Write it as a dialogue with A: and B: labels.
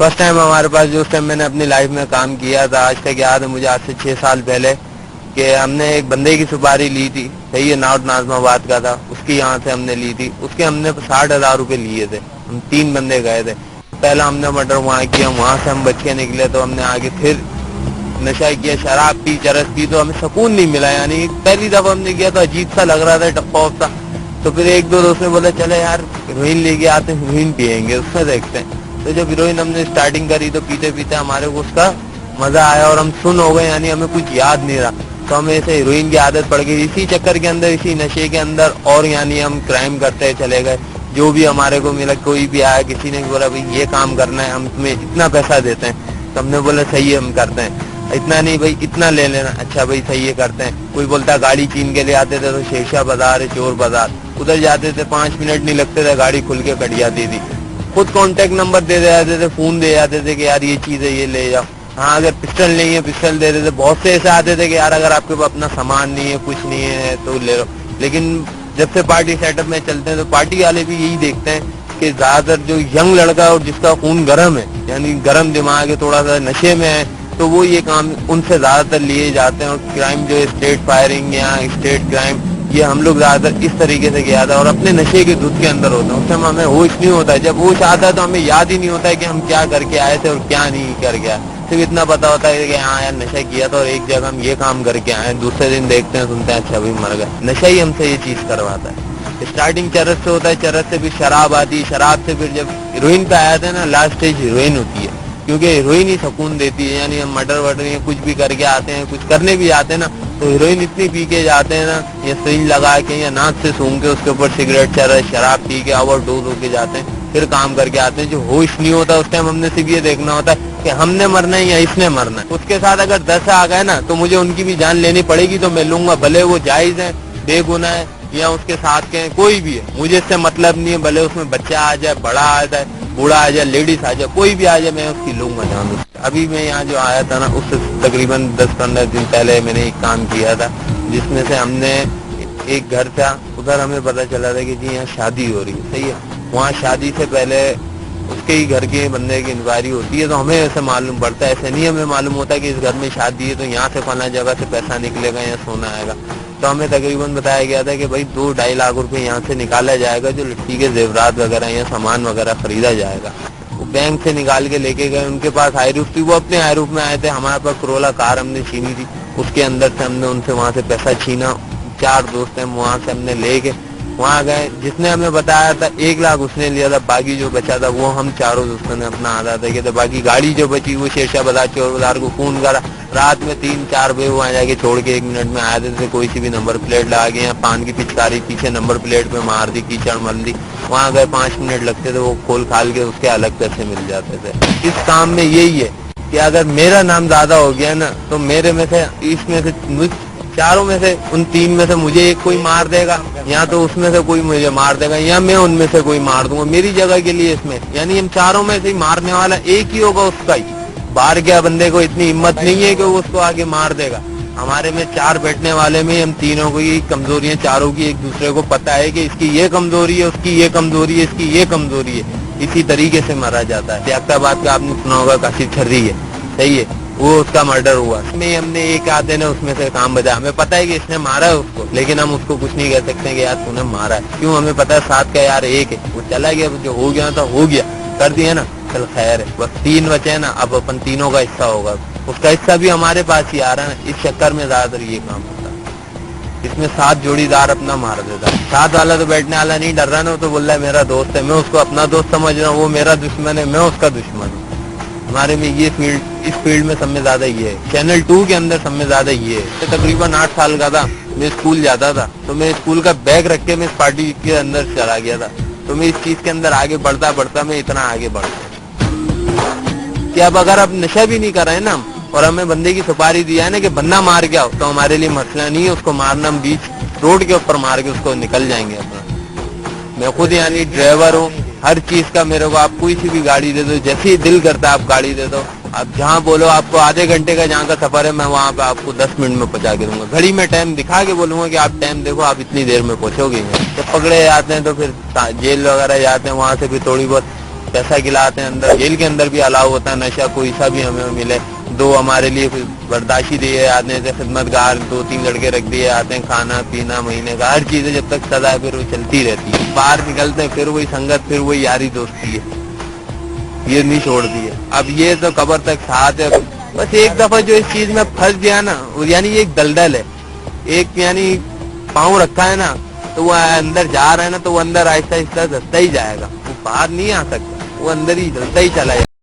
A: First time हमारे पास जो उस टाइम मैंने अपनी लाइफ में काम किया था, आज तक याद है मुझे, आज से 6 साल पहले, कि हमने एक बंदे की सुपारी ली थी, सही है, नाउट नाजमाबाद का था, उसकी यहाँ से हमने ली थी, उसके हमने 60,000 रुपए लिए थे। हम 3 बंदे गए थे, पहला हमने मर्डर वहाँ किया, वहां से हम बच के निकले तो हमने आगे फिर नशा किया, शराब पी, चरस पी, तो हमें सुकून नहीं मिला। यानी पहली दफा हमने किया तो अजीब सा लग रहा था, टप्पा उप्पा। तो फिर एक दो दोस्त ने बोला चले यार हीरोइन लेके आते हैं, हीरोइन पियेंगे, उसमें देखते हैं। तो जब हीरोइन हमने स्टार्टिंग करी तो पीते पीते हमारे को उसका मजा आया और हम सुन हो गए, यानी हमें कुछ याद नहीं रहा। तो हमें ऐसे हीरोइन की आदत पड़ गई, इसी चक्कर के अंदर, इसी नशे के अंदर, और यानी हम क्राइम करते चले गए। जो भी हमारे को मिला, कोई भी आया, किसी ने बोला भाई ये काम करना है, हम तुम्हें इतना पैसा देते हैं, तो हमने बोला सही है हम करते हैं। इतना नहीं भाई, इतना ले लेना, अच्छा भाई सही है करते हैं। कोई बोलता गाड़ी छीन के ले आते थे तो शेरशाह बाजार है, चोर बाजार, उधर जाते थे 5 मिनट नहीं लगते थे, गाड़ी खुल के कट जाती थी। खुद कांटेक्ट नंबर दे जाते थे, फोन दे जाते थे कि यार ये चीज है, ये ले जाओ। हाँ अगर पिस्टल नहीं है, पिस्टल दे देते। बहुत से ऐसे आते थे कि यार अगर आपके पास अपना सामान नहीं है, कुछ नहीं है तो ले लो। लेकिन जब से पार्टी सेटअप में चलते हैं तो पार्टी वाले भी यही देखते हैं कि ज्यादातर जो यंग लड़का है और जिसका खून गर्म है, यानी गर्म दिमाग है, थोड़ा सा नशे में है, तो वो ये काम उनसे ज्यादातर लिए जाते हैं। और क्राइम जो है स्टेट फायरिंग या स्टेट क्राइम, ये हम लोग ज्यादातर इस तरीके से किया था और अपने नशे के धुत के अंदर होते हैं। उस समय हमें होश नहीं होता है, जब होश आता है तो हमें याद ही नहीं होता है कि हम क्या करके आए थे और क्या नहीं करके आए। सिर्फ इतना पता होता है कि हाँ यार नशा किया था और एक जगह हम ये काम करके आए, दूसरे दिन देखते हैं सुनते हैं अच्छा भाई मर गए। नशा ही हमसे ये चीज करवाता है। स्टार्टिंग चरस से होता है, चरस से फिर शराब आती है, शराब से फिर जब हीरोइन पे आया था ना, लास्ट स्टेज हीरोइन होती है, क्योंकि हीरोइन ही सुकून देती है। यानी हम मर्डर वर्डर या कुछ भी करके आते हैं, कुछ करने भी आते हैं ना, तो हीरोइन इतनी पी के जाते हैं ना, या सिरिंज लगा के या नाक से सूंघ के उसके ऊपर सिगरेट चरस शराब पी के ओवर डोज होके जाते हैं, फिर काम करके आते हैं। जो होश नहीं होता उस टाइम हमने सिर्फ ये देखना होता है कि हमने मरना है या इसने मरना है। उसके साथ अगर 10 आ गए ना तो मुझे उनकी भी जान लेनी पड़ेगी, तो मैं लूंगा, भले वो जायज है, बेगुनाह है, या उसके साथ के कोई भी है, मुझे इससे मतलब नहीं है। भले उसमें बच्चा आ जाए, बड़ा आ जाए, बूढ़ा आ जाए, लेडीज आ जाए, कोई भी आ जाए, मैं उसकी लूंगा जान। अभी मैं यहाँ जो आया था ना, उससे तकरीबन 10-15 दिन पहले मैंने एक काम किया था, जिसमें से हमने एक घर था, उधर हमें पता चला था कि जी यहाँ शादी हो रही है, सही है। वहाँ शादी से पहले उसके ही घर के बंदे की इंक्वायरी होती है, तो हमें ऐसे मालूम पड़ता है। ऐसे नहीं हमें मालूम होता कि इस घर में शादी है तो यहाँ से फला जगह से पैसा निकलेगा या सोना आएगा। तो हमें तकरीबन बताया गया था कि भाई 2-2.5 लाख रुपए यहाँ से निकाला जाएगा, जो लड़की के जेवरात वगैरह या सामान वगैरह खरीदा जाएगा। वो बैंक से निकाल के लेके गए, उनके पास हाईरूफ थी, वो अपने हाईरूफ में आए थे, हमारे पास करोला कार हमने छीनी थी, उसके अंदर से हमने उनसे वहां से पैसा छीना। 4 दोस्त हैं, वहां से हमने लेके वहां गए। जिसने हमें बताया था 1 लाख उसने लिया था, बाकी जो बचा था वो हम चारों दोस्तों ने अपना आधा था किया था। बाकी गाड़ी जो बची वो शेरशाह बाजार चोर बाजार को फोन करा, रात में 3-4 बजे वहां जाके छोड़ के 1 मिनट में आए थे। कोई सी भी नंबर प्लेट लगा के या पान की पिचकारी पीछे नंबर प्लेट पे मार दी, कीचड़ मल दी। वहां गए 5 मिनट लगते थे, वो खोल खाल के उसके अलग पैसे मिल जाते थे। इस काम में यही है कि अगर मेरा नाम ज्यादा हो गया ना, तो मेरे में से, इसमें से, चारों में से, उन 3 में से मुझे एक कोई मार देगा, या तो उसमें से कोई मुझे मार देगा, या मैं उनमें से कोई मार दूंगा मेरी जगह के लिए इसमें। यानी हम चारों में से ही मारने वाला एक ही होगा, उसका ही। बाहर गया बंदे को इतनी हिम्मत नहीं है कि वो उसको आगे मार देगा। हमारे में 4 बैठने वाले में हम तीनों को ये कमजोरियां चारों की एक दूसरे को पता है कि इसकी ये कमजोरी है, उसकी ये कमजोरी है, इसकी ये कमजोरी है। इसी तरीके से मारा जाता है। त्यागताबाद का आपने सुना होगा, काशिफ छर्री है, सही है, वो उसका मर्डर हुआ। इसमें हमने एक आधे ने उसमें से काम बजा, हमें पता है कि इसने मारा है उसको, लेकिन हम उसको कुछ नहीं कह सकते कि यार तूने मारा है। क्यों? हमें पता है साथ का यार एक है, वो चला गया, जो हो गया था हो गया, कर दिया ना, चल खैर है। बस 3 बचे हैं ना, अब अपन तीनों का हिस्सा होगा, उसका हिस्सा भी हमारे पास ही आ रहा है। इस चक्कर में ज्यादातर ये काम होता है। इसमें 7 जोड़ीदार अपना मार देता है। 7 वाला तो बैठने वाला नहीं डर रहा ना, तो बोल रहा है मेरा दोस्त है, मैं उसको अपना दोस्त समझ रहा हूँ, वो मेरा दुश्मन है, मैं उसका दुश्मन हूँ। हमारे में ये फील्ड, इस फील्ड में सब में ज्यादा ये है। चैनल 2 के अंदर सब में ज्यादा ये है। तो तकरीबन 8 साल का था, मैं स्कूल जाता था, तो मैं स्कूल का बैग रख के मैं इस पार्टी के अंदर चला गया था। तो मैं इस चीज के अंदर आगे बढ़ता बढ़ता मैं इतना आगे बढ़ गया कि अब अगर अब नशा भी नहीं कर रहे हैं ना, और हमें बंदे की सुपारी दिया है ना कि बंदा मार गया, तो हमारे लिए मसला नहीं है उसको मारना। हम बीच रोड के ऊपर मार के उसको निकल जाएंगे अपना। मैं खुद यानी ड्राइवर हूँ, हर चीज का मेरे को, आप कोई सी भी गाड़ी दे दो, जैसे ही दिल करता है आप गाड़ी दे दो, आप जहाँ बोलो, आपको आधे घंटे का जहाँ का सफर है, मैं वहाँ पे आपको 10 मिनट में पहुंचा के दूंगा। घड़ी में टाइम दिखा के बोलूंगा कि आप टाइम देखो, आप इतनी देर में पहुंचोगे। जब पकड़े जाते हैं तो फिर जेल वगैरह जाते हैं, वहां से भी थोड़ी बहुत पैसा खिलाते हैं अंदर। जेल के अंदर भी अलाउ होता है नशा, कोई सा भी हमें मिले। 2 हमारे लिए बर्दाश्ती दिए आते हैं, खिदमतगार 2-3 लड़के रख दिए आते हैं, खाना पीना महीने का हर चीजें जब तक सदा है फिर वो चलती रहती है। बाहर निकलते हैं फिर वही संगत, फिर वही यारी दोस्ती है, ये नहीं छोड़ती है। अब ये तो कब्र तक साथ है। बस एक दफा जो इस चीज में फंस गया ना, यानी ये एक दलदल है, एक यानी पाँव रखा है ना तो वो अंदर जा रहा है ना, तो वो अंदर आहिस्ता आहिस्ता धसता ही जाएगा, वो बाहर नहीं आ सकता, वो अंदर ही धसता ही चला जाएगा।